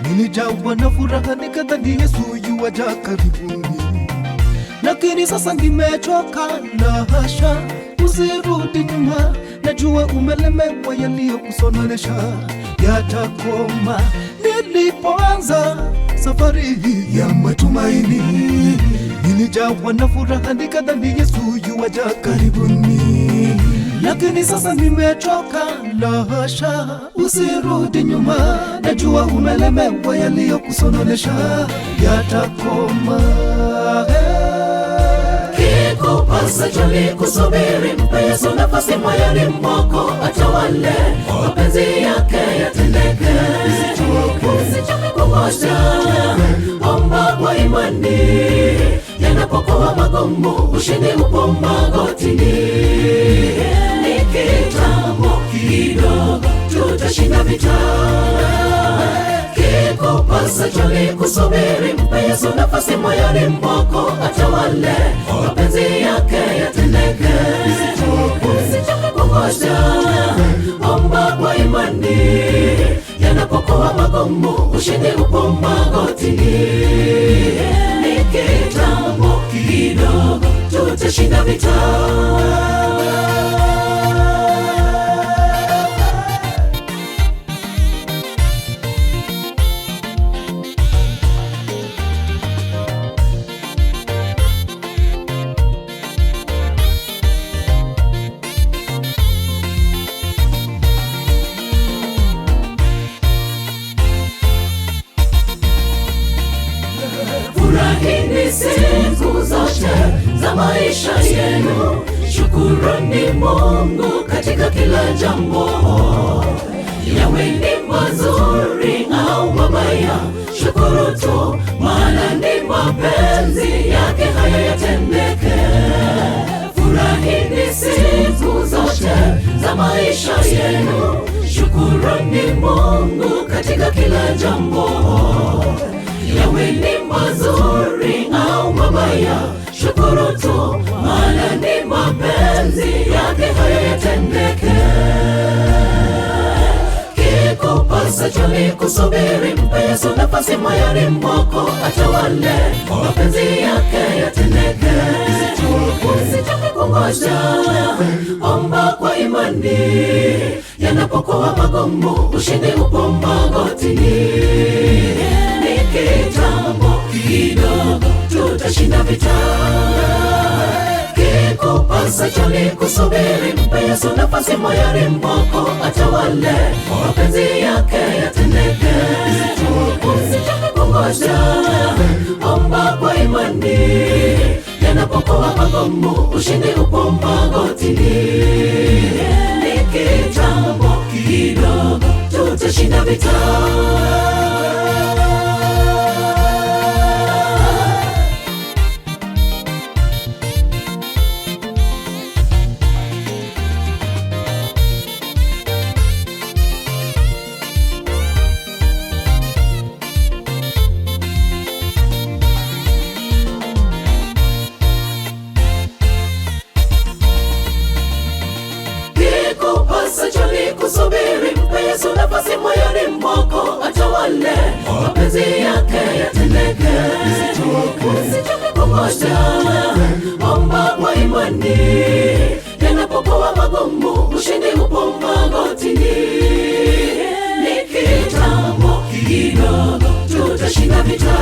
nilijawa na furaha nikadhani Yesu yuwaja karibuni, lakini sasa nimechoka. La hasha, usirudi nyuma, najua umelemewa, yaliyokusononesha yatakoma. Nilipoanza safari hii ya matumaini, nilijawa na furaha nikadhani Yesu yuwaja karibuni, lakini sasa nimechoka. La hasha, usirudi nyuma, najua umelemewa, yaliyokusononesha yatakoma. Kikupasa jali kusubiri, mpe Yesu nafasi moyoni mwako, atawale, mapenzi yake yatendeke. Usichoke kungoja, omba kwa imani, yanapokuwa magumu, ushindi upo magotini. Ni kitambo kidogo, tutashinda vita. Kikupasa jali kusubiri, mpe Yesu nafasi moyoni mwako, atawale, mapenzi yake yatendeke. Usichoke kungoja, omba kwa imani, yanapokuwa magumu, ushindi upo magotini. Ni kitambo kidogo, tutashinda vita. Furahini siku zote za maisha yenu, shukuruni Mungu katika kila jambo. Yawe ni mazuri au mabaya, shukuru tu, maana ni mapenzi yake haya yatendeke. Furahini siku zote za maisha yenu, shukuruni Mungu katika kila jambo. Yawe ni mazuri au mabaya, shukuru tu, maana ni mapenzi yake haya yatendeke. Kikupasa jali kusubiri, mpe Yesu nafasi moyoni mwako, atawale, mapenzi yake yatendeke. Usichoke kungoja, omba kwa imani, yanapokuwa magumu, ushindi upo magotini. Kitambo kidogo, tutashinda vita. Kikupasa jali kusubiri, mpe Yesu nafasi moyoni mwako, atawale, mapenzi yake yatendeke. Usichoke kungoja, omba kwa imani, yanapokuwa magumu, ushindi upo magotini. Ni kitambo kidogo, tutashinda vita. Kikupasa jali kusubiri, mpe Yesu nafasi moyoni mwako, atawale, mapenzi yake yatendeke. Usichoke kungoja, omba kwa imani, yanapokuwa magumu, ushindi upo magotini. Ni kitambo kidogo, tutashinda vita.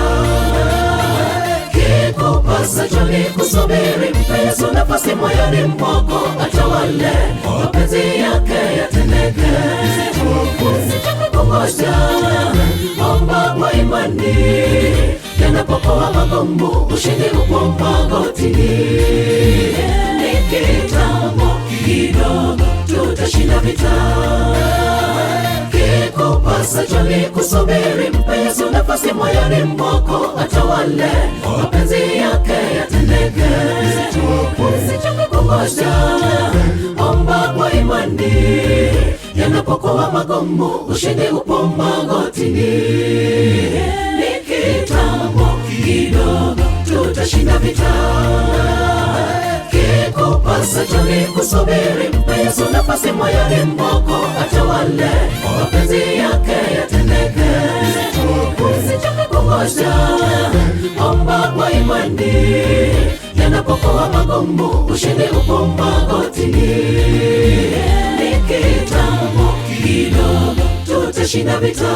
Kikupasa jali kusubiri, mpe Yesu nafasi moyoni mwako, atawale, mapenzi yake yatendeke. Usichoke kungoja, omba kwa imani, yanapokuwa magumu, ushindi upo magotini. Ni kitambo kidogo, tutashinda vita. Kikupasa jali kusubiri, mpe Yesu nafasi moyoni mwako, atawale, mapenzi yake yatendeke. Usichoke kungoja, omba kwa imani, yanapokuwa magumu, ushindi upo magotini. Ni kitambo kidogo, tutashinda vita. Kikupasa jali kusubiri, mpe Yesu nafasi moyoni mwako, atawale, mapenzi yake yatendeke. ngoja, omba kwa imani. Yanapokuwa magumu, ushindi upo magotini. Ni kitambo kidogo, tutashinda vita.